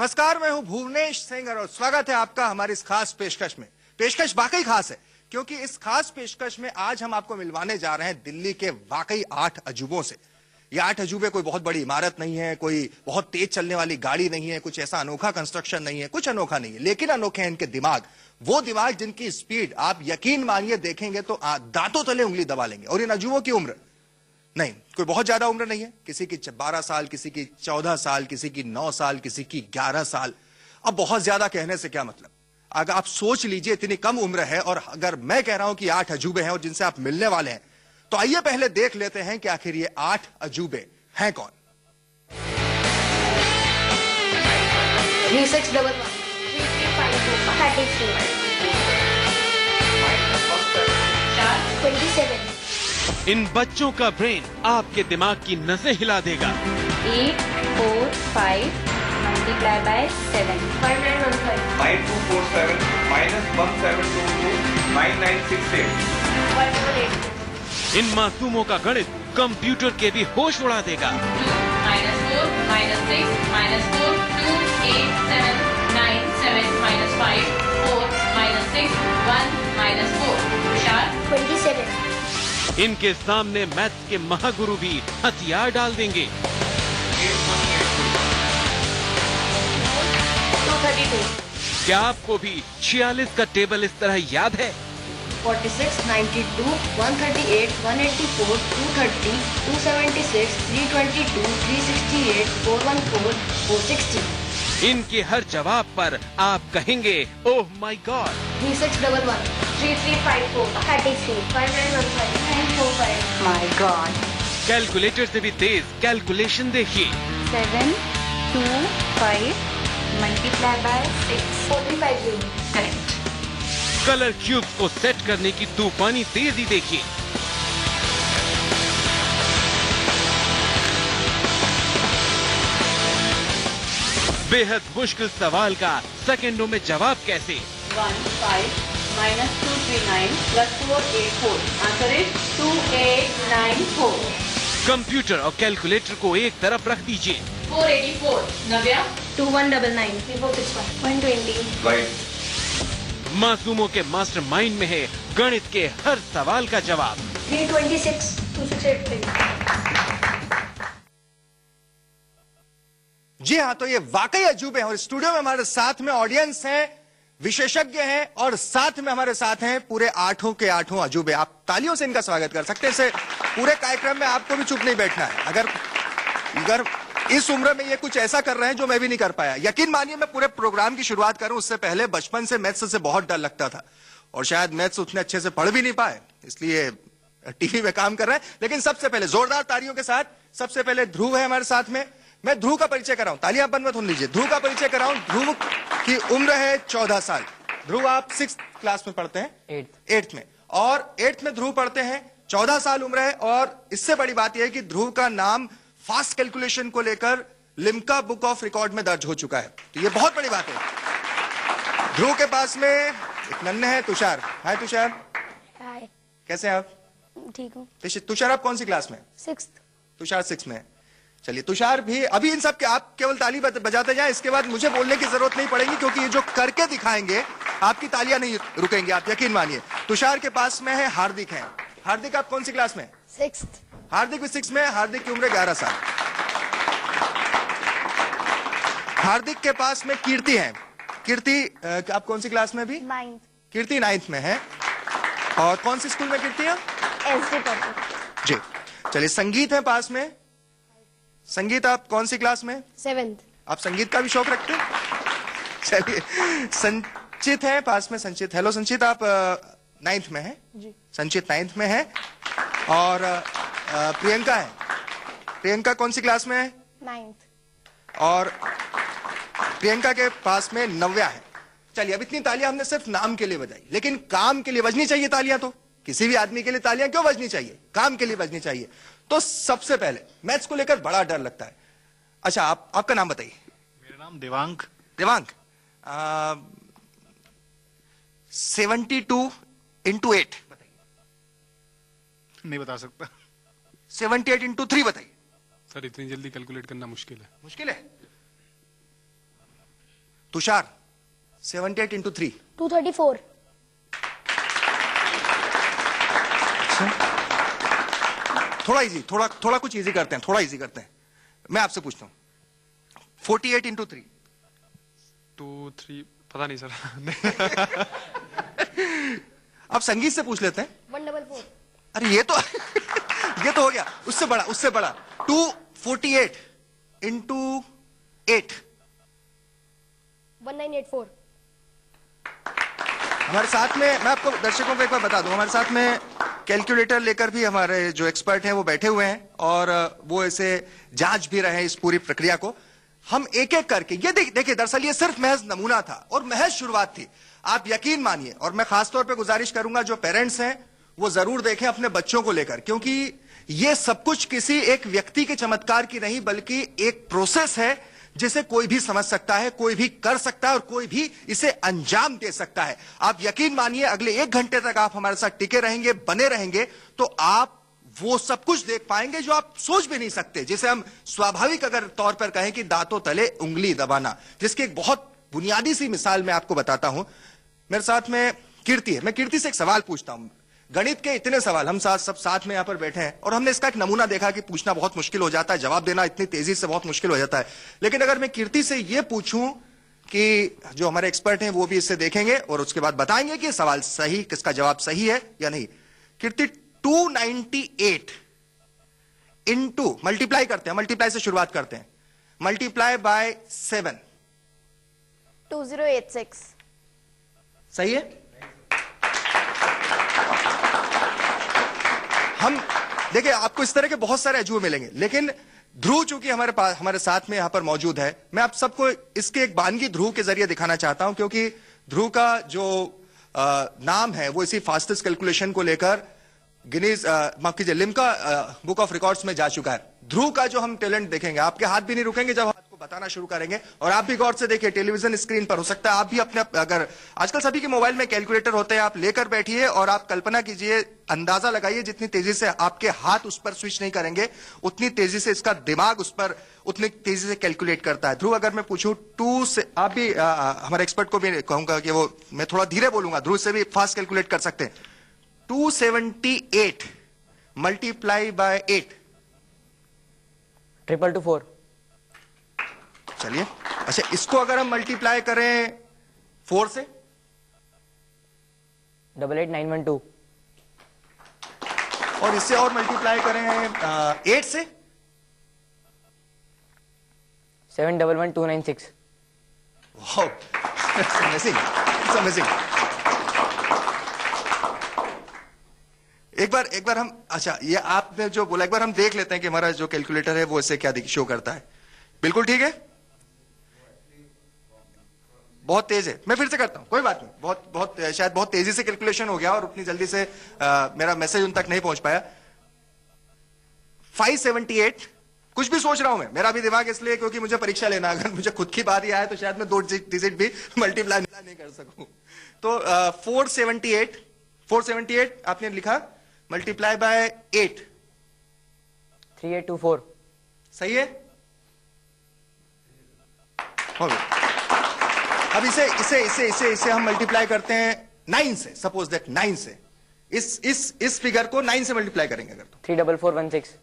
नमस्कार, मैं हूं भुवनेश सिंह और स्वागत है आपका हमारी इस खास पेशकश में। पेशकश वाकई खास है क्योंकि इस खास पेशकश में आज हम आपको मिलवाने जा रहे हैं दिल्ली के वाकई 8 अजूबों से। ये 8 अजूबे कोई बहुत बड़ी इमारत नहीं है, कोई बहुत तेज चलने वाली गाड़ी नहीं है, कुछ ऐसा अनोखा कंस्ट्रक्शन नहीं है, कुछ अनोखा नहीं है, लेकिन अनोखे हैं इनके दिमाग। वो दिमाग जिनकी स्पीड आप यकीन मानिए देखेंगे तो दांतों तले उंगली दबा लेंगे। और इन अजूबों की उम्र नहीं, कोई बहुत ज्यादा उम्र नहीं है, किसी की 12 साल, किसी की 14 साल, किसी की 9 साल, किसी की 11 साल। अब बहुत ज्यादा कहने से क्या मतलब, अगर आप सोच लीजिए इतनी कम उम्र है और अगर मैं कह रहा हूं कि 8 अजूबे हैं और जिनसे आप मिलने वाले हैं, तो आइए पहले देख लेते हैं कि आखिर ये 8 अजूबे हैं कौन। 27 इन बच्चों का ब्रेन आपके दिमाग की नसें हिला देगा। 8 4 5 multiply by 7 5915 9247 -1722 9968 1184 इन मासूमों का गणित कंप्यूटर के भी होश उड़ा देगा। 2 -4 -6 -4 2 8 7 9 7 -5 4 -6 1 -4 27 इनके सामने मैथ्स के महागुरु भी हथियार डाल देंगे। 232 क्या आपको भी 46 का टेबल इस तरह याद है? 46 92 138 184 230 276 322 368 414 460 इनके हर जवाब पर आप कहेंगे oh my God. 3611 3354 33 5915 945 My God calculator से भी तेज कैलकुलेशन देखिए। 7 2 5 multiply by 6 4350 Correct colour cubes को सेट करने की तूफानी तेजी देखिए। बेहद मुश्किल सवाल का सेकंडों में जवाब कैसे। 1 5 -239 +484 आंसर इज 2894 कंप्यूटर और कैलकुलेटर को एक तरफ रख दीजिए। 484 नव्या 2199 3461 120 राइट। मासूमों के मास्टरमाइंड में है गणित के हर सवाल का जवाब। 326 2683 जी हाँ, तो ये वाकई अजूबे हैं और स्टूडियो में हमारे साथ में ऑडियंस हैं, विशेषज्ञ हैं और साथ में हमारे साथ हैं पूरे 8 के 8 अजूबे। आप तालियों से इनका स्वागत कर सकते हैं। इसे पूरे कार्यक्रम में आपको भी चुप नहीं बैठना है। अगर इस उम्र में ये कुछ ऐसा कर रहे हैं जो मैं भी नहीं कर पाया। यकीन मानिए मैं पूरे प्रोग्राम की शुरुआत करूं उससे पहले बचपन से मैथ्स से बहुत डर लगता था और शायद मैथ्स उतने अच्छे से पढ़ भी नहीं पाए, इसलिए टीवी में काम कर रहे हैं। लेकिन सबसे पहले जोरदार तालियों के साथ सबसे पहले ध्रुव है हमारे साथ में। मैं ध्रुव का परिचय कराऊं, तालियां बंद मत होने लीजिए। ध्रुव का परिचय कराऊं। ध्रुव की उम्र है 14 साल। ध्रुव आप 6th क्लास में पढ़ते हैं, 8th में, और 8th में ध्रुव पढ़ते हैं। 14 साल उम्र है और इससे बड़ी बात यह है कि ध्रुव का नाम फास्ट कैलकुलेशन को लेकर लिम्का बुक ऑफ रिकॉर्ड में दर्ज हो चुका है, तो ये बहुत बड़ी बात है। ध्रुव के पास में एक नन्हे है तुषार। हाय तुषार। हाय। कैसे हैं आप? ठीक हूँ। तुषार आप कौन सी क्लास में? 6th। तुषार 6 में है। चलिए तुषार भी अभी इन सब के आप केवल ताली बजाते जाएं, इसके बाद मुझे बोलने की जरूरत नहीं पड़ेगी क्योंकि ये जो करके दिखाएंगे आपकी तालियां नहीं रुकेंगी, आप यकीन मानिए। तुषार के पास में है हार्दिक है। हार्दिक आप कौन सी क्लास में? 6th। हार्दिक भी 6 में है। हार्दिक की उम्र 11 साल। हार्दिक के पास में कीर्ति है। कीर्ति आप कौन सी क्लास में? भी 9th। कीर्ति 9th में है। और कौन सी स्कूल में कीर्ति है? SD पढ़ती। जी। चलिए संगीत है पास में। संगीत आप कौन सी क्लास में? 7th। आप संगीत का भी शौक रखते हैं? चलिए संचित है पास में। संचित, हेलो संचित, आप 9th में है जी। संचित 9th में है। और प्रियंका है। प्रियंका कौन सी क्लास में है? 9th। और प्रियंका के पास में नव्या है। चलिए अब इतनी तालियां हमने सिर्फ नाम के लिए बजाई, लेकिन काम के लिए बजनी चाहिए तालियां। तो किसी भी आदमी के लिए तालियां क्यों बजनी चाहिए? काम के लिए बजनी चाहिए। तो सबसे पहले मैथ्स को लेकर बड़ा डर लगता है। अच्छा आपका नाम बताइए। मेरा नाम देवांग। देवांग 72 into 8 बताइए। नहीं बता सकता। 78 into 3 बताइए। सर इतनी जल्दी कैलकुलेट करना मुश्किल है। मुश्किल है। तुषार 78 into 3 234. थोड़ा इजी, थोड़ा कुछ इजी करते हैं, थोड़ा इजी करते हैं। मैं आपसे पूछता हूं 48 into 3 2 3 पता नहीं सर। अब संगीत से पूछ लेते हैं। 144. अरे ये तो ये तो हो गया, उससे बड़ा 248 into 8 1984. हमारे साथ में, मैं आपको दर्शकों को एक बार बता दूं, हमारे साथ में कैलकुलेटर लेकर भी हमारे जो एक्सपर्ट हैं वो बैठे हुए हैं और वो इसे जांच भी रहे हैं इस पूरी प्रक्रिया को। हम एक एक करके ये देखिए, दरअसल ये सिर्फ महज नमूना था और महज शुरुआत थी। आप यकीन मानिए, और मैं खासतौर पे गुजारिश करूंगा जो पेरेंट्स हैं वो जरूर देखें अपने बच्चों को लेकर, क्योंकि ये सब कुछ किसी एक व्यक्ति के चमत्कार की नहीं बल्कि एक प्रोसेस है जिसे कोई भी समझ सकता है, कोई भी कर सकता है और कोई भी इसे अंजाम दे सकता है। आप यकीन मानिए अगले 1 घंटे तक आप हमारे साथ टिके रहेंगे, बने रहेंगे, तो आप वो सब कुछ देख पाएंगे जो आप सोच भी नहीं सकते, जिसे हम स्वाभाविक अगर तौर पर कहें कि दांतों तले उंगली दबाना, जिसकी एक बहुत बुनियादी सी मिसाल मैं आपको बताता हूं। मेरे साथ में कीर्ति है, मैं कीर्ति से एक सवाल पूछता हूं। गणित के इतने सवाल हम सब साथ में यहां पर बैठे हैं और हमने इसका एक नमूना देखा कि पूछना बहुत मुश्किल हो जाता है, जवाब देना इतनी तेजी से बहुत मुश्किल हो जाता है। लेकिन अगर मैं कीर्ति से यह पूछूं कि जो हमारे एक्सपर्ट हैं वो भी इससे देखेंगे और उसके बाद बताएंगे कि सवाल सही, किसका जवाब सही है या नहीं। कीर्ति 298 इंटू, मल्टीप्लाई करते हैं, मल्टीप्लाई से शुरुआत करते हैं, मल्टीप्लाई बाय 7 2086. सही है? हम देखिए, आपको इस तरह के बहुत सारे अजूबे मिलेंगे, लेकिन ध्रुव चूंकि हमारे पास, हमारे साथ में यहां पर मौजूद है, मैं आप सबको इसके एक बानगी ध्रुव के जरिए दिखाना चाहता हूं, क्योंकि ध्रुव का जो नाम है वो इसी फास्टेस्ट कैलकुलेशन को लेकर गिनीज, माफ कीजिए, लिम्का बुक ऑफ रिकॉर्ड्स में जा चुका है। ध्रुव का जो हम टैलेंट देखेंगे, आपके हाथ भी नहीं रुकेंगे जब आपको बताना शुरू करेंगे, और आप भी गौर से देखिए टेलीविजन स्क्रीन पर, हो सकता है आप भी अपने, अगर आजकल सभी के मोबाइल में कैलकुलेटर होते हैं, आप लेकर बैठिए और आप कल्पना कीजिए, अंदाजा लगाइए, जितनी तेजी से आपके हाथ उस पर स्विच नहीं करेंगे उतनी तेजी से इसका दिमाग उस पर उतनी तेजी से कैलकुलेट करता है। ध्रुव, अगर मैं पूछूं 2 से, आप भी हमारे एक्सपर्ट को भी कहूंगा कि वो, मैं थोड़ा धीरे बोलूंगा, ध्रुव से भी फास्ट कैलकुलेट कर सकते हैं। 278 मल्टीप्लाई बाय 8 222 चलिए, अच्छा इसको अगर हम मल्टीप्लाई करें 4 से 88912 और इससे और मल्टीप्लाई करें 8 से 711296. Wow, amazing, it's amazing. एक बार हम, अच्छा ये आपने जो बोला, एक बार हम देख लेते हैं कि हमारा जो कैलकुलेटर है वो इससे क्या शो करता है। बिल्कुल ठीक है, बहुत तेज है, मैं फिर से करता हूं, कोई बात नहीं, बहुत शायद बहुत तेजी से कैलकुलेशन हो गया और उतनी जल्दी से मेरा मैसेज उन तक नहीं पहुंच पाया। 578, कुछ भी सोच रहा हूं मैं, मेरा भी दिमाग इसलिए क्योंकि मुझे परीक्षा लेना, अगर मुझे खुद की बात ही आए तो शायद मैं 2 डिजिट भी मल्टीप्लाई नहीं कर सकूं। तो 478 आपने लिखा, मल्टीप्लाई बाय 8 3824. सही है? हो गया। अब इसे हम मल्टीप्लाई करते हैं 9 से, सपोज दैट 9 से, इस फिगर को 9 से मल्टीप्लाई करेंगे अगर, तो 34416.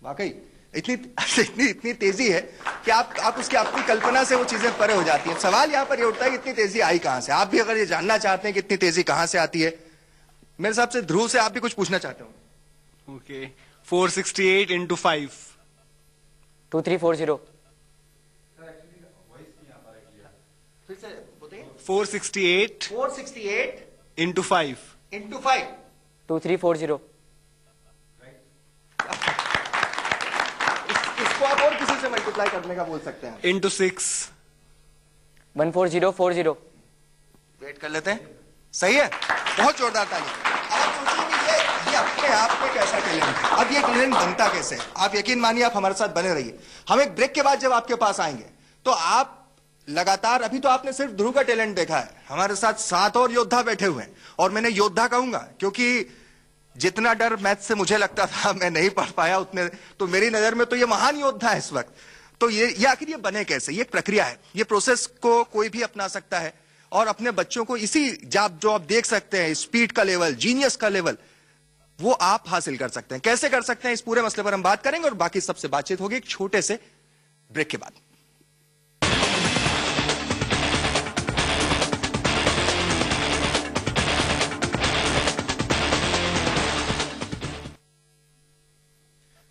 वाकई इतनी तेजी है कि आप उसकी आपकी कल्पना से वो चीजें परे हो जाती हैं। सवाल यहां पर ये उठता है कि इतनी तेजी आई कहां से। आप भी अगर ये जानना चाहते हैं कि इतनी तेजी कहां से आती है, मेरे हिसाब से ध्रुव से आप भी कुछ पूछना चाहते हो। Okay, 468 into 5. 2340. 468 into 5. इंटू 5 2340. इसको आप और किसी से मल्टीप्लाई करने का बोल सकते हैं। Into 6. 14040. वेट कर लेते हैं, सही है, बहुत जोरदार ताली। अब आप सोचेंगे ये अपने आप में कैसा टैलेंट है, अब ये टैलेंट बनता कैसे है? आप यकीन मानिए, आप हमारे साथ बने रहिए। हम एक ब्रेक के बाद जब आपके पास आएंगे तो आप लगातार, अभी तो आपने सिर्फ ध्रुव का टैलेंट देखा है, हमारे साथ 7 और योद्धा बैठे हुए हैं, और मैंने योद्धा कहूंगा क्योंकि जितना डर मैथ से मुझे लगता था मैं नहीं पढ़ पाया उतने, तो मेरी नजर में तो ये महान योद्धा है इस वक्त। तो ये आखिर ये बने कैसे? ये एक प्रक्रिया है, ये प्रोसेस को कोई भी अपना सकता है और अपने बच्चों को इसी जो आप देख सकते हैं, स्पीड का लेवल, जीनियस का लेवल, वो आप हासिल कर सकते हैं। कैसे कर सकते हैं, इस पूरे मसले पर हम बात करेंगे और बाकी सबसे बातचीत होगी एक छोटे से ब्रेक के बाद।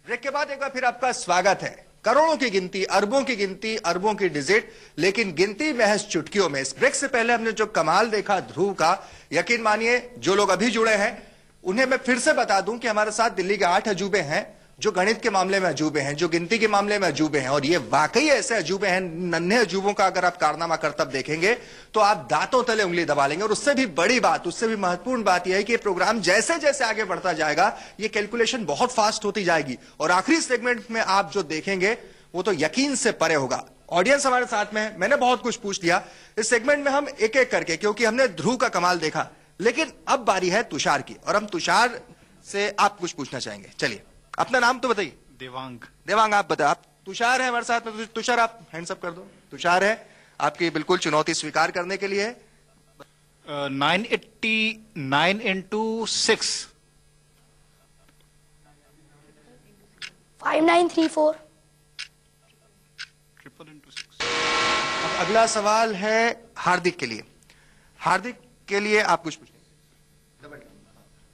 ब्रेक के बाद एक बार फिर आपका स्वागत है। करोड़ों की गिनती, अरबों की गिनती, अरबों की डिजिट, लेकिन गिनती महज चुटकियों में। इस ब्रेक से पहले हमने जो कमाल देखा ध्रुव का, यकीन मानिए जो लोग अभी जुड़े हैं उन्हें मैं फिर से बता दूं कि हमारे साथ दिल्ली के 8 अजूबे हैं जो गणित के मामले में अजूबे हैं, जो गिनती के मामले में अजूबे हैं, और ये वाकई ऐसे अजूबे हैं। नन्हे अजूबों का अगर आप कारनामा करतब देखेंगे तो आप दांतों तले उंगली दबा लेंगे। और उससे भी बड़ी बात, उससे भी महत्वपूर्ण बात यह है कि ये प्रोग्राम जैसे जैसे आगे बढ़ता जाएगा ये कैलकुलेशन बहुत फास्ट होती जाएगी और आखिरी सेगमेंट में आप जो देखेंगे वो तो यकीन से परे होगा। ऑडियंस हमारे साथ में है, मैंने बहुत कुछ पूछ लिया। इस सेगमेंट में हम एक एक करके, क्योंकि हमने ध्रुव का कमाल देखा, लेकिन अब बारी है तुषार की और हम तुषार से आप कुछ पूछना चाहेंगे। चलिए, अपना नाम तो बताइए। देवांग। देवांग, आप बताओ। आप तुषार है हमारे साथ में, तुषार आप हैंड्स अप कर दो। तुषार है, आपकी बिल्कुल चुनौती स्वीकार करने के लिए। 989 into 6. 5934. Triple into 6. अब अगला सवाल है हार्दिक के लिए। हार्दिक के लिए आप कुछ पूछें।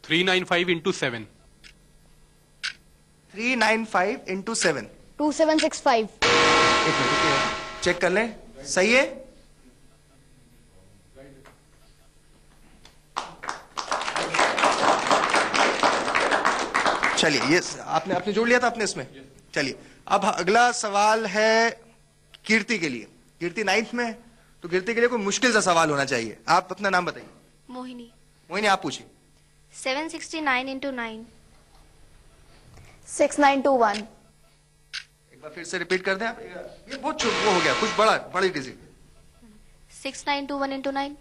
395 into 7. 395 into 7. 2765. एक मिनट चेक कर लें, सही है? चलिए, ये आपने जोड़ लिया था अपने इसमें। चलिए, अब अगला सवाल है कीर्ति के लिए। कीर्ति 9th में है, तो कीर्ति के लिए कोई मुश्किल सा सवाल होना चाहिए। आप अपना नाम बताइए। मोहिनी। मोहिनी, आप पूछिए। 769 into 9. 6921. एक बार फिर से रिपीट कर दें आप। ये बहुत वो हो गया, कुछ बड़ी डिजिट। 6921 into 9.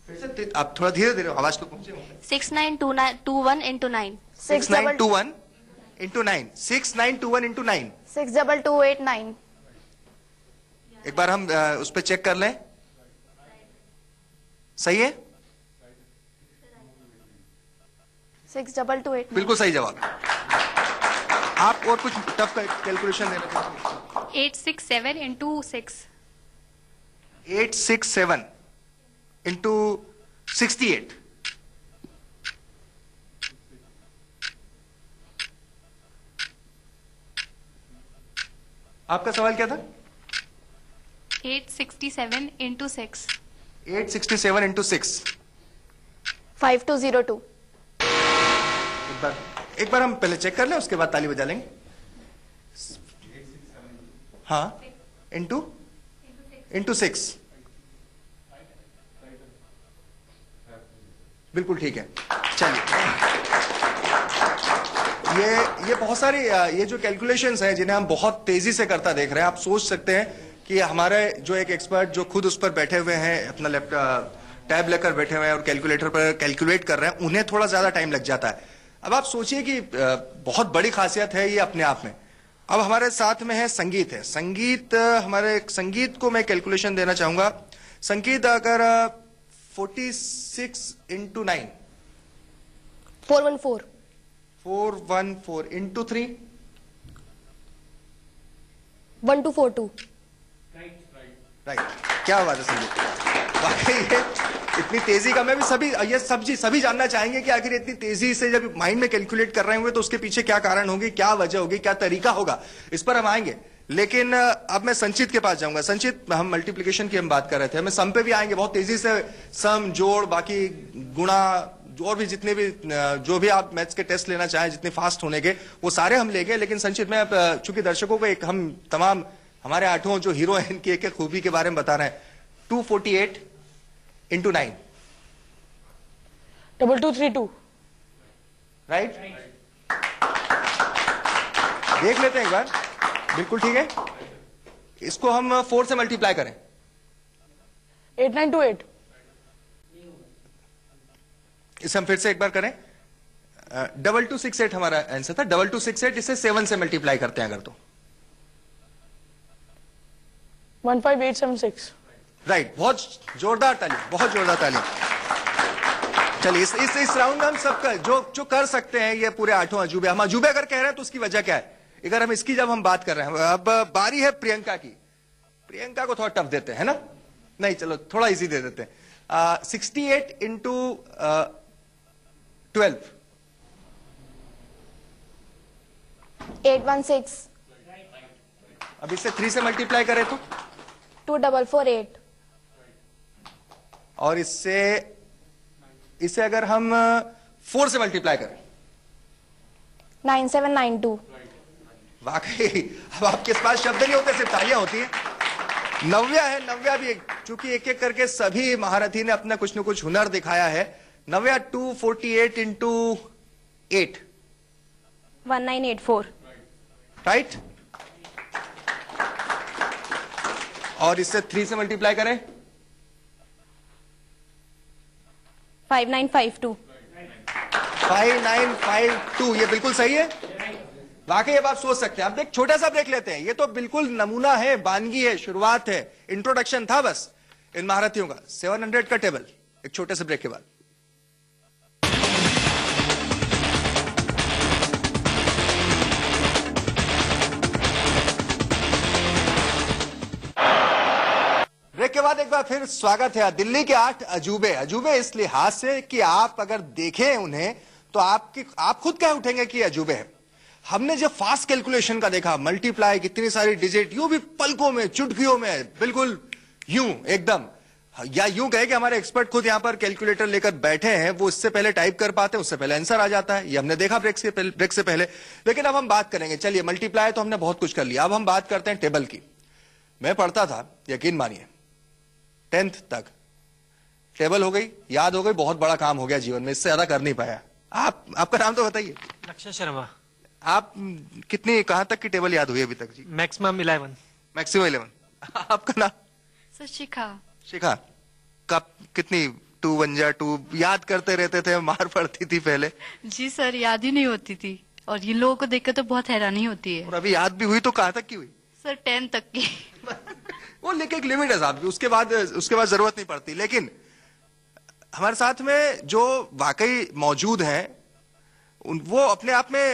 फिर से आप थोड़ा धीरे धीरे, आवाज तो पहुंचे। 6921 into 9. 6921 into 9. 6921 into 9. 62289. एक बार हम उस पर चेक कर लें, सही है? 62289. बिल्कुल सही जवाब। आप और कुछ टफ कैलकुलेशन देना चाहेंगे? 867 into 6. 867 into 68. आपका सवाल क्या था? 867 into 6. 867 into 6. 5202. एक बार हम पहले चेक कर लें, उसके बाद ताली बजा लेंगे। हाँ, इंटू 6। बिल्कुल ठीक है। चलिए, ये बहुत सारी ये जो कैलकुलेशंस हैं जिन्हें हम बहुत तेजी से करता देख रहे हैं। आप सोच सकते हैं कि हमारे जो एक एक्सपर्ट जो खुद उस पर बैठे हुए हैं, अपना लैपटॉप टैब लेकर बैठे हुए हैं और कैलकुलेटर पर कैलकुलेट कर रहे हैं, उन्हें थोड़ा ज्यादा टाइम लग जाता है। अब आप सोचिए कि बहुत बड़ी खासियत है ये अपने आप में। अब हमारे साथ में है संगीत है। हमारे संगीत को मैं कैलकुलेशन देना चाहूंगा। संगीत अगर 46 into 9. 414. 414 into 3. 1242. राइट, क्या बात है संगीत, वाकई ये इतनी तेजी का, मैं भी सभी जानना चाहेंगे कि आखिर इतनी तेजी से जब माइंड में कैलकुलेट कर रहे होंगे तो उसके पीछे क्या कारण होगी, क्या वजह होगी, क्या तरीका होगा, इस पर हम आएंगे। लेकिन अब मैं संचित के पास जाऊंगा। संचित, हम मल्टीप्लिकेशन की हम बात कर रहे थे, हमें सम पे भी आएंगे बहुत तेजी से। सम, जोड़, बाकी गुणा, और भी जितने भी जो भी आप मैथ्स के टेस्ट लेना चाहें, जितने फास्ट होने के, वो सारे हम लेंगे। लेकिन संचित, मैं चूंकि दर्शकों को एक हम तमाम हमारे 8 जो हीरो हैं इनकी एक एक खूबी के बारे में बता रहे हैं। 248 into 9. 2232. राइट, देख लेते हैं एक बार। बिल्कुल ठीक है, इसको हम 4 से मल्टीप्लाई करें। 8928. इसे हम फिर से एक बार करें। 2268 हमारा आंसर था। 2268, इसे 7 से मल्टीप्लाई करते हैं अगर, तो 15876. राइट, बहुत जोरदार ताली, बहुत जोरदार ताली। चलिए इस राउंड में हम सबका जो कर सकते हैं ये पूरे आठों अजूबे, हम अजूबे अगर कह रहे हैं तो उसकी वजह क्या है, अगर हम इसकी जब हम बात कर रहे हैं। अब बारी है प्रियंका की। प्रियंका को थोड़ा टफ देते हैं, है ना? नहीं, चलो थोड़ा इजी दे देते हैं। 68 इंटू 12 816. अब इससे 3 से मल्टीप्लाई करें तो 2448. और इसे अगर हम 4 से मल्टीप्लाई करें 9792. वाकई अब आपके पास शब्द नहीं होते, सिर्फ तालियां होती है। नव्या है, नव्या भी चूंकि एक एक करके सभी महारथी ने अपना कुछ न कुछ हुनर दिखाया है। नव्या 248 इंटू 8 1984. राइट, और इससे 3 से मल्टीप्लाई करें 5952. 5952, ये बिल्कुल सही है। वाकई अब आप सोच सकते हैं। अब एक छोटा सा ब्रेक लेते हैं, ये तो बिल्कुल नमूना है, वानगी है, शुरुआत है, इंट्रोडक्शन था बस इन महारथियों का। 700 का टेबल एक छोटे से ब्रेक के बाद। ब्रेक के बाद एक बार फिर स्वागत है। दिल्ली के 8 अजूबे, अजूबे इस लिहाज से कि आप अगर देखें उन्हें तो आप खुद कह उठेंगे कि अजूबे हैं। हमने जब फास्ट कैलकुलेशन का देखा, मल्टीप्लाई, कितनी सारी डिजिट, यूं भी पलकों में, चुटकियों में, बिल्कुल यूं एकदम, या यूं कहे कि हमारे एक्सपर्ट खुद यहां पर कैलकुलेटर लेकर बैठे हैं, वो इससे पहले टाइप कर पाते हैं, उससे पहले आंसर आ जाता है। ये हमने देखा ब्रेक से पहले। लेकिन अब हम बात करेंगे, चलिए मल्टीप्लाई तो हमने बहुत कुछ कर लिया, अब हम बात करते हैं टेबल की। मैं पढ़ता था, यकीन मानिए 10th तक, टेबल हो गई, याद हो गई, बहुत बड़ा काम हो गया जीवन में, इससे ज्यादा कर नहीं पाया। आपका नाम तो बताइए। लक्ष्य शर्मा। आप कितनी, कहां तक की टेबल याद हुई अभी तक जी? मैक्सिमम 11। मैक्सिमम 11। आपका नाम? सर शिखा। शिखा। कब कितनी 2 1 जा 2 याद करते रहते थे, मार पड़ती थी पहले। जी सर, याद ही नहीं होती थी और ये लोगों को देखकर तो बहुत हैरानी होती है। और अभी याद भी हुई तो कहां तक की हुई? सर 10 तक की। वो लेके एक लिमिट है साहब, उसके बाद जरूरत नहीं पड़ती। लेकिन हमारे साथ में जो वाकई मौजूद हैं वो अपने आप में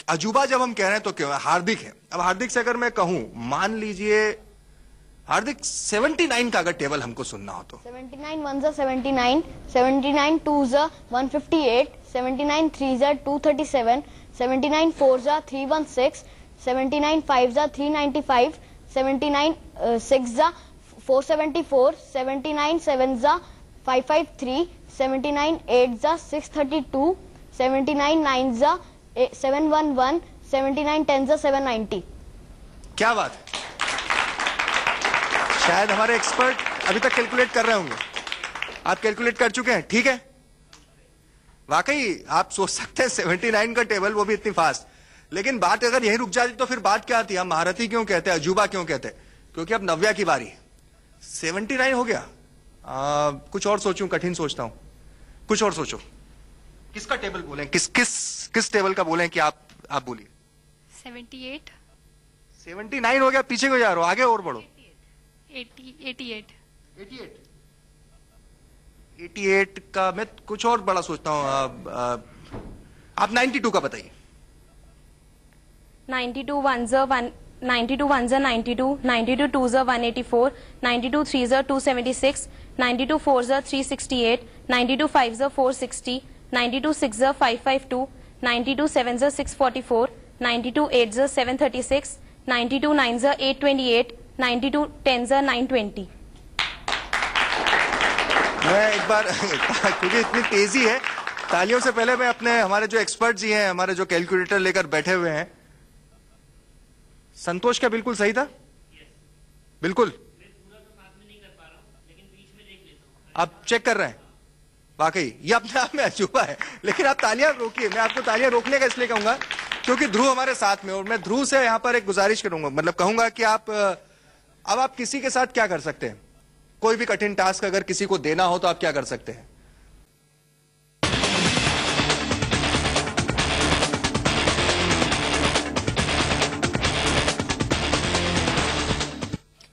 अजूबा जब हम कह रहे हैं तो क्यों? हार्दिक है। अब हार्दिक से अगर मैं कहूं, मान लीजिए हार्दिक 79 का अगर टेबल हमको सुनना हो तो 79 1 जा 79, 79 2 जा 158, 79 3 जा 237, 79 4 जा 316, 79 5 जा 395, 79 6 जा 474, 79 7 जा 553, 79 8 जा 632, 79 9 जा 711, 79 10 जा 790। क्या बात है। शायद हमारे एक्सपर्ट अभी तक कैलकुलेट कर रहे होंगे। आप कैलकुलेट कर चुके हैं, ठीक है। वाकई आप सोच सकते हैं 79 का टेबल, वो भी इतनी फास्ट। लेकिन बात अगर यही रुक जाती तो फिर बात क्या आती? हम महारथी क्यों कहते हैं, अजूबा क्यों कहते हैं? क्योंकि अब नव्या की बारी। 79 हो गया। कुछ और सोचूं, कठिन सोचता हूं, कुछ और सोचो। किसका टेबल बोले, किस टेबल का बोले कि आप बोलिए। 78 79 हो गया, पीछे को जा रहे हो, आगे और बढ़ो। 88 88 का मैं कुछ और बड़ा सोचता हूं। आप 92 का बताइए। 92 1 जा 1, 92 1 जा 92, 92 2 जा 184, 92 3 जा 276, 92 4 जा 368, 92 5 जा 460, 92 6 जा 552, 92 7 जा 644, 92 8 जा 736, 92 9 जा 828, 92 10 जा 920। मैं एक बार क्योंकि इतनी तेजी है, तालियों से पहले मैं अपने हमारे जो एक्सपर्ट जी हैं, हमारे जो कैलकुलेटर लेकर बैठे हुए हैं, संतोष का बिल्कुल सही था। बिल्कुल आप चेक कर रहे हैं। वाकई ये अपने आप में अजूबा है। लेकिन आप तालियां रोकिए, मैं आपको तालियां रोकने का इसलिए कहूंगा क्योंकि ध्रुव हमारे साथ में, और मैं ध्रुव से यहां पर एक गुजारिश करूंगा, मतलब कहूंगा कि अब आप किसी के साथ क्या कर सकते हैं? कोई भी कठिन टास्क अगर किसी को देना हो तो आप क्या कर सकते हैं?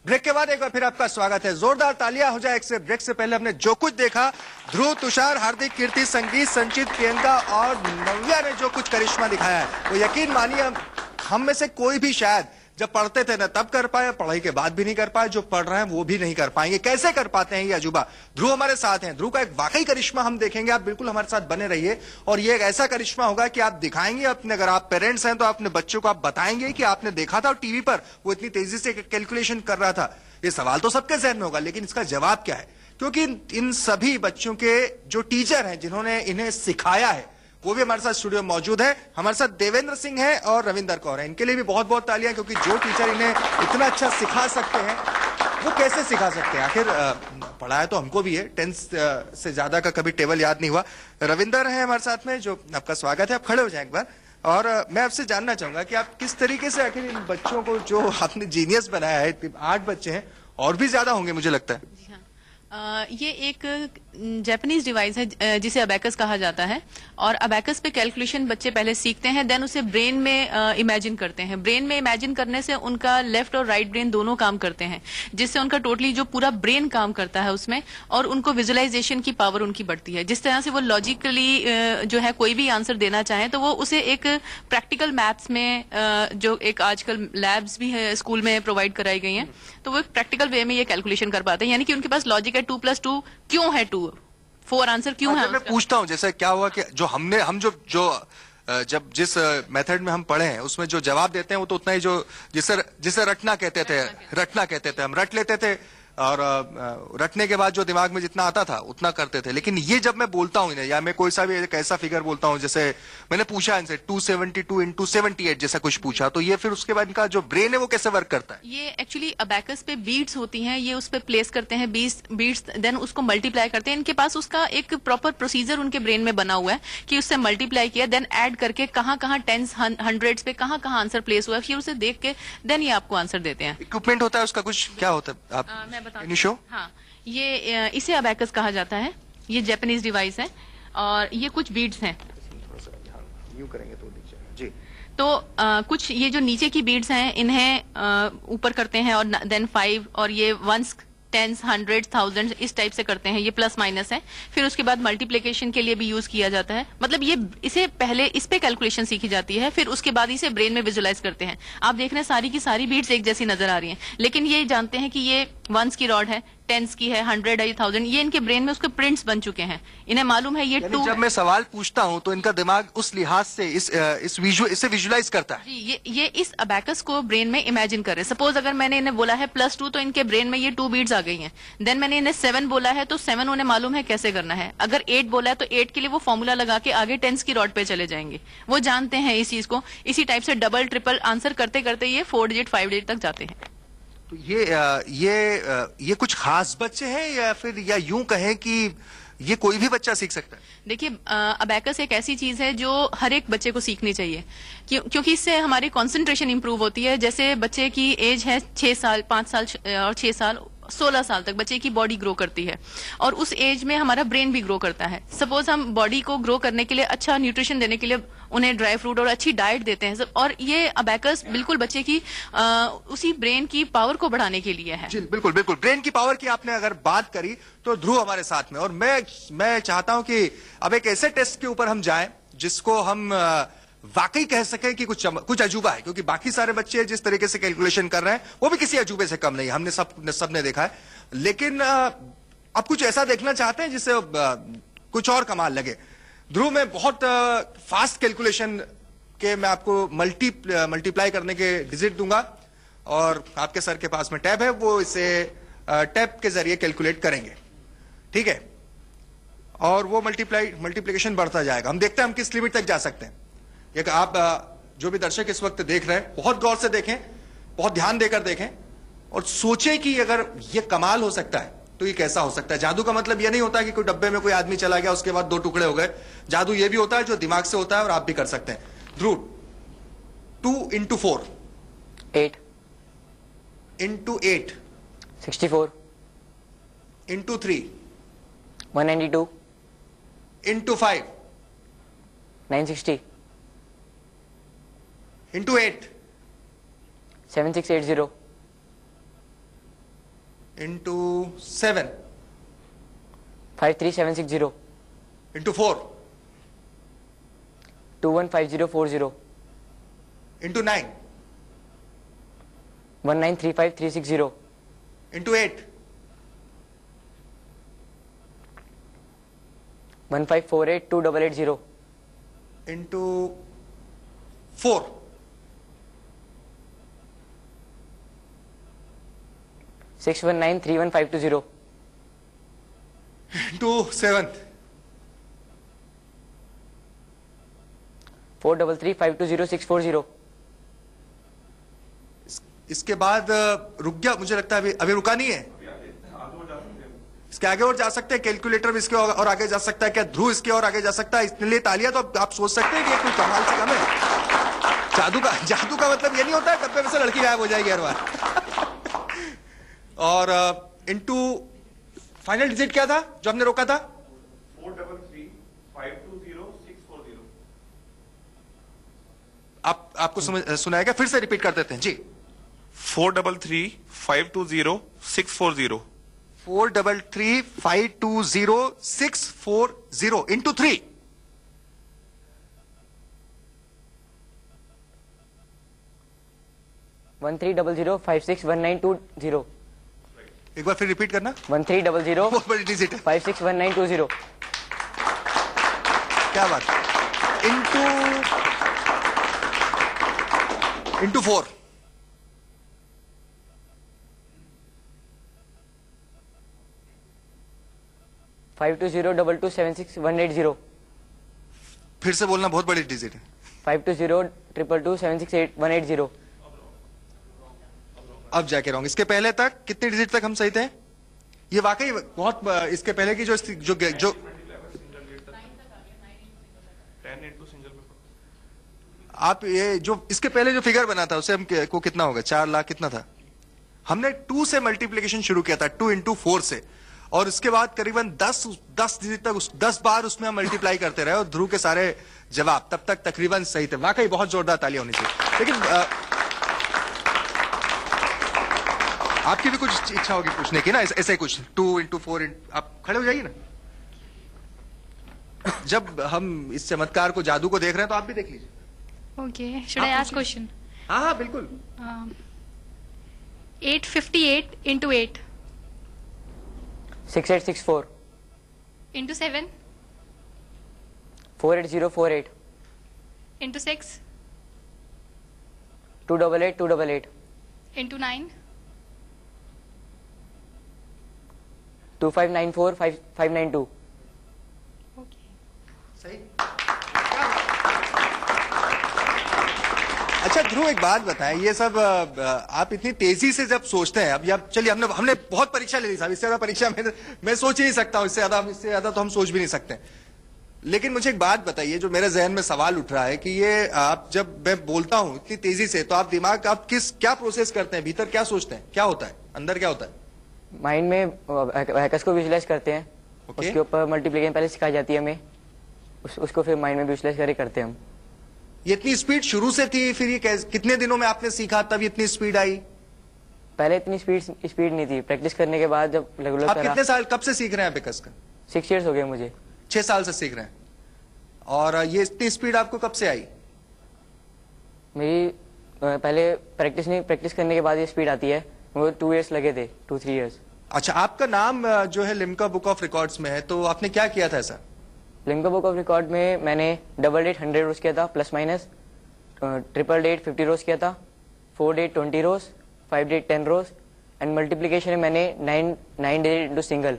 ब्रेक के बाद एक बार फिर आपका स्वागत है। जोरदार तालियां हो जाए। एक ब्रेक से पहले हमने जो कुछ देखा, ध्रुव, तुषार, हार्दिक, कीर्ति, संगीत, संचित, प्रियंका और नव्या ने जो कुछ करिश्मा दिखाया है, वो यकीन मानिए हम में से कोई भी शायद जब पढ़ते थे ना तब कर पाए, पढ़ाई के बाद भी नहीं कर पाए, जो पढ़ रहे हैं वो भी नहीं कर पाएंगे। कैसे कर पाते हैं ये अजूबा? ध्रुव हमारे साथ हैं। ध्रुव का एक वाकई करिश्मा हम देखेंगे। आप बिल्कुल हमारे साथ बने रहिए और ये एक ऐसा करिश्मा होगा कि आप दिखाएंगे अपने, अगर आप पेरेंट्स हैं तो अपने बच्चों को आप बताएंगे कि आपने देखा था और टीवी पर वो इतनी तेजी से कैलकुलेशन कर रहा था। ये सवाल तो सबके जहन में होगा, लेकिन इसका जवाब क्या है? क्योंकि इन सभी बच्चों के जो टीचर हैं जिन्होंने इन्हें सिखाया है वो भी हमारे साथ स्टूडियो में मौजूद है। हमारे साथ देवेंद्र सिंह है और रविंदर कौर है। इनके लिए भी बहुत बहुत तालियां, क्योंकि जो टीचर इन्हें इतना अच्छा सिखा सकते हैं वो कैसे सिखा सकते हैं? आखिर पढ़ाया तो हमको भी है, 10 से ज्यादा का कभी टेबल याद नहीं हुआ। रविंदर है हमारे साथ में, जो आपका स्वागत है। आप खड़े हो जाए एक बार और मैं आपसे जानना चाहूंगा कि आप किस तरीके से आखिर इन बच्चों को, जो आपने जीनियस बनाया है, 8 बच्चे हैं और भी ज्यादा होंगे मुझे लगता है। ये एक जापानीज डिवाइस है जिसे अबैकस कहा जाता है, और अबैकस पे कैलकुलेशन बच्चे पहले सीखते हैं, देन उसे ब्रेन में इमेजिन करते हैं। ब्रेन में इमेजिन करने से उनका लेफ्ट और राइट ब्रेन दोनों काम करते हैं, जिससे उनका टोटली जो पूरा ब्रेन काम करता है उसमें, और उनको विजुअलाइजेशन की पावर उनकी बढ़ती है। जिस तरह से वो लॉजिकली जो है कोई भी आंसर देना चाहें तो वो उसे एक प्रैक्टिकल मैथ्स में, जो एक आजकल लैब्स भी है स्कूल में प्रोवाइड कराई गई हैं, तो वो एक प्रैक्टिकल वे में ये कैलकुलेशन कर पाते हैं। यानी कि उनके पास लॉजिक है 2 + 2 क्यों है 2, 4 आंसर क्यों है। मैं पूछता हूं, जैसे क्या हुआ कि जब जिस मेथड में हम पढ़े हैं उसमें जो जवाब देते हैं वो तो उतना ही, जो जिसे रटना कहते थे हम रट लेते थे, और रटने के बाद जो दिमाग में जितना आता था उतना करते थे। लेकिन ये जब मैं बोलता हूं इन्हें, या मैं कोई सा भी एक ऐसा फिगर बोलता हूं, जैसे मैंने पूछा इनसे 272 × 78 जैसा कुछ पूछा, तो ये फिर उसके बाद इनका जो ब्रेन है वो कैसे वर्क करता है? ये एक्चुअली अबैकस पे बीट्स होती हैं, ये उस पे प्लेस करते हैं 20 बीट्स, देन उसको मल्टीप्लाई करते हैं। इनके पास उसका एक प्रॉपर प्रोसीजर उनके ब्रेन में बना हुआ है कि उससे मल्टीप्लाई किया, देन ऐड करके कहाँ कहाँ टेंस हंड्रेड्स पे कहाँ कहाँ आंसर प्लेस हुआ है, फिर उसे देख के देन ये आपको आंसर देते हैं। इक्विपमेंट होता है उसका कुछ, क्या होता है आप शो? हाँ, ये इसे अबैकस कहा जाता है। ये जापानीज डिवाइस है और ये कुछ बीड्स हैं। यूं करेंगे तो जी। तो कुछ ये जो नीचे की बीड्स हैं इन्हें ऊपर करते हैं, और देन 5, और ये 1s, 10s, 100s, 1000s इस टाइप से करते हैं। ये प्लस माइनस है। फिर उसके बाद मल्टीप्लिकेशन के लिए भी यूज किया जाता है। मतलब ये इसे पहले इस पे कैलकुलेशन सीखी जाती है, फिर उसके बाद इसे ब्रेन में विजुअलाइज करते हैं। आप देख रहे हैं सारी की सारी बीट्स एक जैसी नजर आ रही हैं, लेकिन ये जानते हैं कि ये 1s की रॉड है, 10s की है, 100 है, 1000, ये इनके ब्रेन में उसके प्रिंट्स बन चुके हैं। इन्हें मालूम है ये 2। जब मैं सवाल पूछता हूं तो इनका दिमाग उस लिहाज से इसे विजुअलाइज करता है। जी, ये इस अबैकस को ब्रेन में इमेजिन कर रहे हैं। सपोज अगर मैंने इन्हें बोला है +2, तो इनके ब्रेन में ये 2 बीट्स आ गई हैं। देन मैंने इन्हें 7 बोला है तो 7 उन्हें मालूम है कैसे करना है। अगर 8 बोला है तो 8 के लिए वो फॉर्मूला लगा के आगे 10s की रॉड पे चले जाएंगे। वो जानते हैं इस चीज को। इसी टाइप से डबल ट्रिपल आंसर करते करते ये 4 डिजिट 5 डिजिट तक जाते हैं। तो ये कुछ खास बच्चे हैं, या फिर या यूं कहें कि ये कोई भी बच्चा सीख सकता है? देखिए, अबैकस एक ऐसी चीज है जो हर एक बच्चे को सीखनी चाहिए, क्योंकि इससे हमारी कंसंट्रेशन इंप्रूव होती है। जैसे बच्चे की एज है 6 साल, 5 साल और 6 साल, 16 साल तक बच्चे की बॉडी ग्रो करती है, और उस एज में हमारा ब्रेन भी ग्रो करता है। सपोज हम बॉडी को ग्रो करने के लिए अच्छा न्यूट्रिशन देने के लिए उन्हें ड्राई फ्रूट और अच्छी डाइट देते हैं, और ये अबैकस बिल्कुल बच्चे की उसी ब्रेन की पावर को बढ़ाने के लिए है। जी बिल्कुल बिल्कुल। ब्रेन की पावर की आपने अगर बात करी तो ध्रुव हमारे साथ में, और मैं चाहता हूं कि अब एक ऐसे टेस्ट के ऊपर हम जाएं जिसको हम वाकई कह सके कि कुछ अजूबा है, क्योंकि बाकी सारे बच्चे जिस तरीके से कैलकुलेशन कर रहे हैं वो भी किसी अजूबे से कम नहीं, हमने सबने देखा है। लेकिन अब कुछ ऐसा देखना चाहते हैं जिससे कुछ और कमाल लगे। ध्रुव में बहुत फास्ट कैलकुलेशन के मैं आपको मल्टीप्लाई करने के डिजिट दूंगा, और आपके सर के पास में टैब है, वो इसे टैब के जरिए कैलकुलेट करेंगे, ठीक है? और वो मल्टीप्लिकेशन बढ़ता जाएगा। हम देखते हैं हम किस लिमिट तक जा सकते हैं। एक आप जो भी दर्शक इस वक्त देख रहे हैं, बहुत गौर से देखें, बहुत ध्यान देकर देखें, और सोचें कि अगर ये कमाल हो सकता है तो ये कैसा हो सकता है। जादू का मतलब ये नहीं होता कि कोई डब्बे में कोई आदमी चला गया उसके बाद 2 टुकड़े हो गए। जादू ये भी होता है जो दिमाग से होता है, और आप भी कर सकते हैं। ध्रुव, 2 × 4 8 × 8 64 × 3 192 × 5 960 × 8 7680 into 7 53760 into 4 215040 into 9 1935360 into 8 1548280 into 4 6193150 into 7 433520640 इसके बाद रुक गया मुझे लगता है अभी रुका नहीं है इसके आगे और जा सकते हैं कैलकुलेटर भी इसके और आगे जा सकता है क्या ध्रुव इसके और आगे जा सकता है इसके लिए तालियां तो आप सोच सकते हैं कि ये कोई कमाल से कम है जादू का मतलब ये नहीं होता है डब्बे में से लड़की गायब हो जाएगी हर बार और इनटू फाइनल डिजिट क्या था जो हमने रोका था 433520640 आपको सुनाएगा फिर से रिपीट कर देते हैं जी 433520640 433520640 into 3 1300561920 एक बार फिर रिपीट करना 1300 बहुत बड़ी डिजिट है 561920 क्या बात into 4 52022768180 फिर से बोलना बहुत बड़ी डिजिट है 5202222768180 अब जाके रहोगे इसके पहले तक कितनी डिजिट तक हम सही थे ये वाकई बहुत इसके पहले की जो 10 into सिंगल में आप ये जो इसके पहले जो फिगर बना था उसे हम को कितना होगा 4 लाख कितना था हमने 2 से मल्टीप्लिकेशन शुरू किया था 2 into 4 से और उसके बाद करीबन 10 डिजिट तक 10 बार उसमें हम मल्टीप्लाई करते रहे और ध्रुव के सारे जवाब तब तक तकरीबन सही थे वाकई बहुत जोरदार तालियां होनी चाहिए लेकिन आपकी भी कुछ इच्छा होगी पूछने की ना ऐसे कुछ 2 into 4 आप खड़े हो जाइए ना जब हम इस चमत्कार को जादू को देख रहे हैं तो आप भी देख लीजिए Okay. Should I ask question? हाँ बिल्कुल 858 into 8 6864 into 7 48048 into 6 288288 into 9 2594592 Okay. सही अच्छा ध्रुव एक बात बताएं ये सब आप इतनी तेजी से जब सोचते हैं अब चलिए हमने बहुत परीक्षा ले ली साहब इससे ज्यादा परीक्षा मैं सोच ही नहीं सकता हूं इससे ज्यादा तो हम सोच भी नहीं सकते लेकिन मुझे एक बात बताइए जो मेरे जहन में सवाल उठ रहा है कि ये आप जब मैं बोलता हूं इतनी तेजी से तो आप दिमाग आप क्या प्रोसेस करते हैं भीतर क्या सोचते हैं क्या होता है अंदर क्या होता है माइंड में हैकर्स को विजुलाइज करते हैं उसके ऊपर मल्टीप्लिकेशन पहले सिखाई जाती है हमें उसको फिर माइंड में विजुलाइज करके करते हैं हम ये इतनी स्पीड शुरू से थी फिर ये कितने दिनों में आपने सीखा तब इतनी स्पीड आई पहले इतनी स्पीड नहीं थी प्रैक्टिस करने के बाद जब रेगुलर आप कितने साल कब से सीख रहे हैं अबेकस का 6 years हो गए मुझे 6 साल से सीख रहे हैं और ये इतनी स्पीड आपको कब से आई मेरी पहले प्रैक्टिस करने के बाद ये स्पीड आती है मुझे 2 years लगे थे 2-3 years अच्छा आपका नाम जो है लिम्का बुक ऑफ रिकॉर्ड्स में है तो आपने क्या किया था ऐसा लिम्का बुक ऑफ रिकॉर्ड में मैंने 888 100 रोज किया था प्लस माइनस 888 50 रोज किया था 488 20 रोज 588 10 रोज एंड मल्टीप्लिकेशन में मैंने 9 डिजिट इंटू सिंगल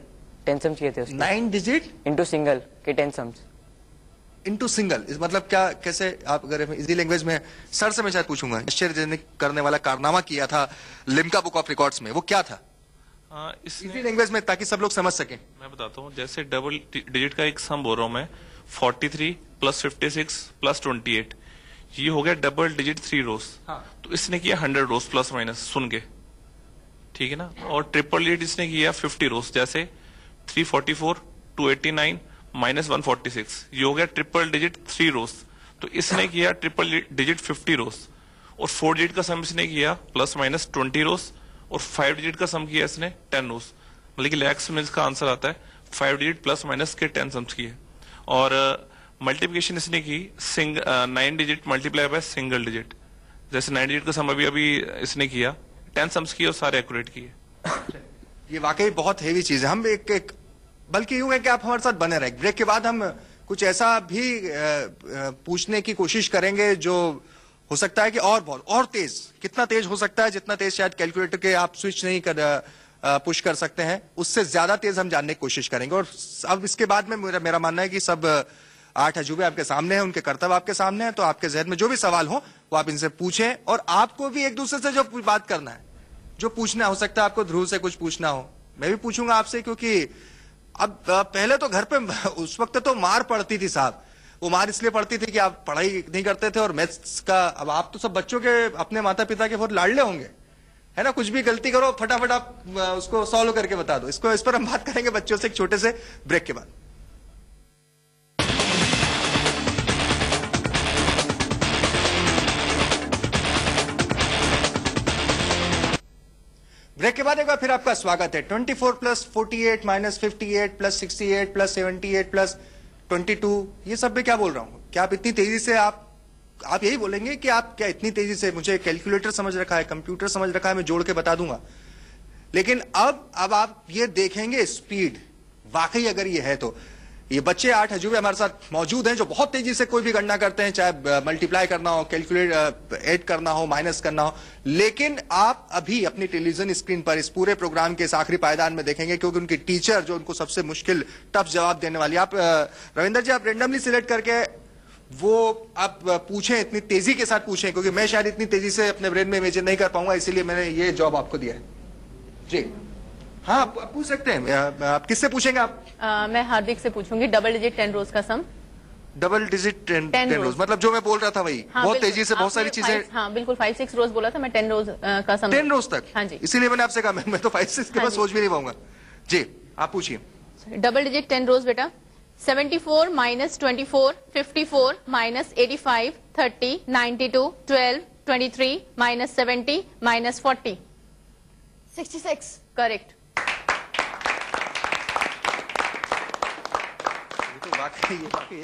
10 सम्स किए थे उसके 9 डिजिट इंटू सिंगल के 10 सम्स इंटू सिंगल इस मतलब क्या कैसे आप अगर इजी लैंग्वेज में सर से मैं शायद पूछूंगा आश्चर्यजनक करने वाला कारनामा किया था लिम्का बुक ऑफ रिकॉर्ड्स में वो क्या था इसी लैंग्वेज में ताकि सब लोग समझ सकें मैं बताता हूँ जैसे डबल डिजिट का एक सम बोल रहा हूँ मैं 43 प्लस 56 प्लस 28 ये हो गया डबल डिजिट 3 रोज तो इसने किया 100 रोज प्लस माइनस सुन के ठीक है ना और ट्रिपल डिजिट इसने किया 50 रोज जैसे 344 289 माइनस 146 ये हो गया ट्रिपल डिजिट 3 रोज तो इसने किया ट्रिपल डिजिट 50 रोज और 4 डिजिट का सम इसने किया प्लस माइनस 20 रोज और 5 डिजिट का सम किया इसने 10 रोज, मतलब कि लैक्स में इसका आंसर आता है 5 डिजिट प्लस माइनस के 10 सम्स की है। और मल्टीप्लिकेशन इसने की 9 digit multiply by single digit, जैसे 9 डिजिट का सम अभी इसने किया, 10 सम्स किए और सारे एक्यूरेट किए। ये वाकई बहुत हेवी चीज है। हम एक बल्कि यूं है कि आप हमारे साथ बने रहे, ब्रेक के बाद हम कुछ ऐसा भी पूछने की कोशिश करेंगे जो हो सकता है कि और बहुत और तेज, कितना तेज हो सकता है, जितना तेज शायद कैलकुलेटर के आप स्विच नहीं पुश कर सकते हैं, उससे ज्यादा तेज हम जानने की कोशिश करेंगे। और अब इसके बाद में मेरा मानना है कि सब 8 अजूबे आपके सामने हैं, उनके कर्तव्य आपके सामने हैं, तो आपके जहन में जो भी सवाल हो वो आप इनसे पूछें। और आपको भी एक दूसरे से जो बात करना है, जो पूछना हो सकता है आपको ध्रुव से कुछ पूछना हो, मैं भी पूछूंगा आपसे, क्योंकि अब पहले तो घर पे उस वक्त तो मार पड़ती थी साहब, वो मार इसलिए पड़ती थी कि आप पढ़ाई नहीं करते थे और मैथ्स का, अब आप तो सब बच्चों के अपने माता पिता के बहुत लाडले होंगे, है ना, कुछ भी गलती करो फटाफट आप उसको सॉल्व करके बता दो। इस पर हम बात करेंगे बच्चों से एक छोटे से ब्रेक के बाद। ब्रेक के बाद एक बार फिर आपका स्वागत है। 24 plus 48 minus 58 plus 68 plus 78 plus 22, ये सब मैं क्या बोल रहा हूं? क्या आप इतनी तेजी से आप यही बोलेंगे कि आप क्या इतनी तेजी से, मुझे कैलकुलेटर समझ रखा है, कंप्यूटर समझ रखा है, मैं जोड़ के बता दूंगा, लेकिन अब आप ये देखेंगे स्पीड, वाकई अगर ये है तो ये बच्चे 8 अजूबे हमारे साथ मौजूद हैं जो बहुत तेजी से कोई भी गणना करते हैं, चाहे मल्टीप्लाई करना हो, कैलकुलेट ऐड करना हो, माइनस करना हो। लेकिन आप अभी अपनी टेलीविजन स्क्रीन पर इस पूरे प्रोग्राम के इस आखिरी पायदान में देखेंगे, क्योंकि उनकी टीचर जो उनको सबसे मुश्किल टफ जवाब देने वाली, आप रविंदर जी आप रेंडमली सिलेक्ट करके वो आप पूछें, इतनी तेजी के साथ पूछें, क्योंकि मैं शायद इतनी तेजी से अपने ब्रेन में इमेजिन नहीं कर पाऊंगा, इसीलिए मैंने ये जॉब आपको दिया है। जी हाँ, आप पूछ सकते हैं। आप किससे पूछेंगे? आप मैं हार्दिक से पूछूंगी। डबल डिजिट 10 रोज का सम। डबल डिजिट 10 रोज, मतलब जो मैं बोल रहा था वही। हाँ, बहुत तेजी से बहुत सारी चीजें। हाँ बिल्कुल, 5-6 रोज बोला था मैं, 10 रोज का सम। 10 रोज तक? हाँ जी, इसीलिए मैंने आपसे कहा मैं तो 5-6 के बाद सोच भी नहीं पाऊंगा। जी आप पूछिए। डबल डिजिट 10 रोज बेटा। 74 minus 24 54 minus 85 30 92 12 23 minus 70 minus 40 66 correct.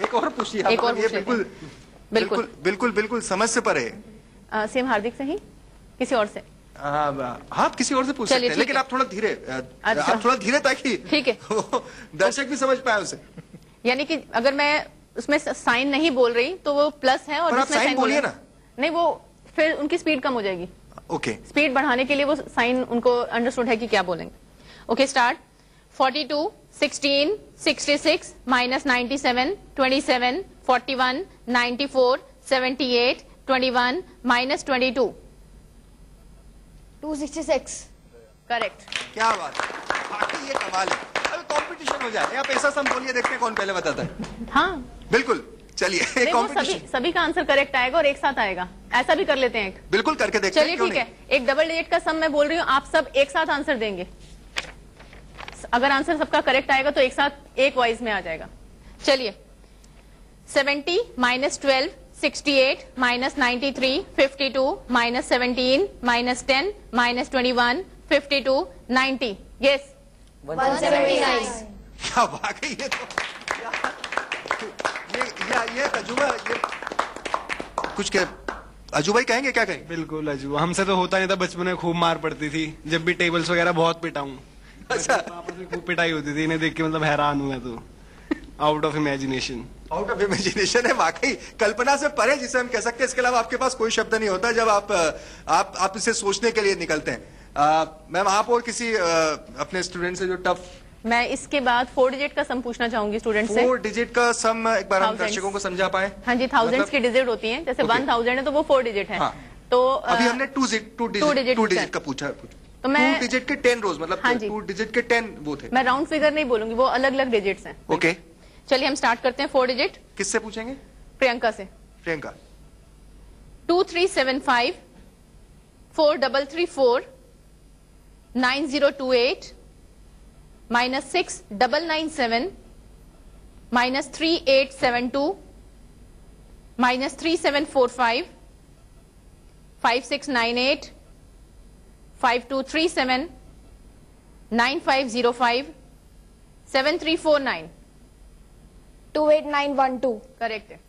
एक और पूछिए। एक और ये बिल्कुल बिल्कुल बिल्कुल बिल्कुल समझ से परे है। सेम हार्दिक से ही, किसी और से? हाँ किसी और से पूछ सकते हैं, लेकिन आप थोड़ा धीरे, आप थोड़ा धीरे, ताकि ठीक है दर्शक भी समझ पाए उसे। यानी कि अगर मैं उसमें साइन नहीं बोल रही तो वो प्लस है, और आप साइन बोलिए ना। नहीं, वो फिर उनकी स्पीड कम हो जाएगी। ओके, स्पीड बढ़ाने के लिए वो साइन उनको अंडरस्टूड है कि क्या बोलेंगे। Okay start. 42 16 66 minus 97 27 41 94 78 21 minus 22 266 correct. क्या बात है, बाकी ये कमाल है। अभी कंपटीशन हो जाए, आप ऐसा सम बोलिए, देखते हैं कौन पहले बताता है। हाँ बिल्कुल, चलिए कंपटीशन। सभी का आंसर करेक्ट आएगा और एक साथ आएगा, ऐसा भी कर लेते हैं एक। बिल्कुल करके देखते हैं। चलिए ठीक है, एक डबल डिजिट का सम मैं बोल रही हूँ, आप सब एक साथ आंसर देंगे। अगर आंसर सबका करेक्ट आएगा तो एक साथ एक वाइज में आ जाएगा। चलिए 70 minus 12 68 minus 93 52 minus 17 minus 10 minus 21 52 90 yes 179 क्या वाकई ये तो ये अजूबा, ये कुछ क्या अजूबा ही कहेंगे, क्या कहेंगे? बिल्कुल अजूबा, हमसे तो होता नहीं था, बचपन में खूब मार पड़ती थी, जब भी टेबल्स वगैरह बहुत पिटा हूँ। अच्छा, आपस में खूब पिटाई होती थी, इन्हें देख के मतलब हैरान हुआ। तो out of imagination, out of imagination है, वाकई कल्पना से परे जिसे हम कह सकते हैं। इसके अलावा आपके पास कोई शब्द नहीं होता जब आप इसे सोचने के लिए निकलते हैं। मैम आप और किसी अपने स्टूडेंट से जो टफ, मैं इसके बाद 4 डिजिट का सम पूछना चाहूंगी स्टूडेंट से। 4 डिजिट का सम एक बार हम दर्शकों को समझा पाए। हाँ जी, थाउजेंड्स की डिजिट होती हैं, जैसे 1000 है तो वो 4 डिजिट है। हाँ। तो अभी हमने 2 डिजिट का पूछा, तो मैं 2 डिजिट के 10 रोज, मतलब हाँ जी, 2 डिजिट के 10 वो थे। मैं राउंड फिगर नहीं बोलूंगी, वो अलग अलग डिजिट्स हैं। ओके चलिए हम स्टार्ट करते हैं। 4 डिजिट किससे पूछेंगे? प्रियंका से। Priyanka 2375 4334 9028 minus 6997 minus 3872 minus 3745 5698 5237 9505 7349 28912 correct है।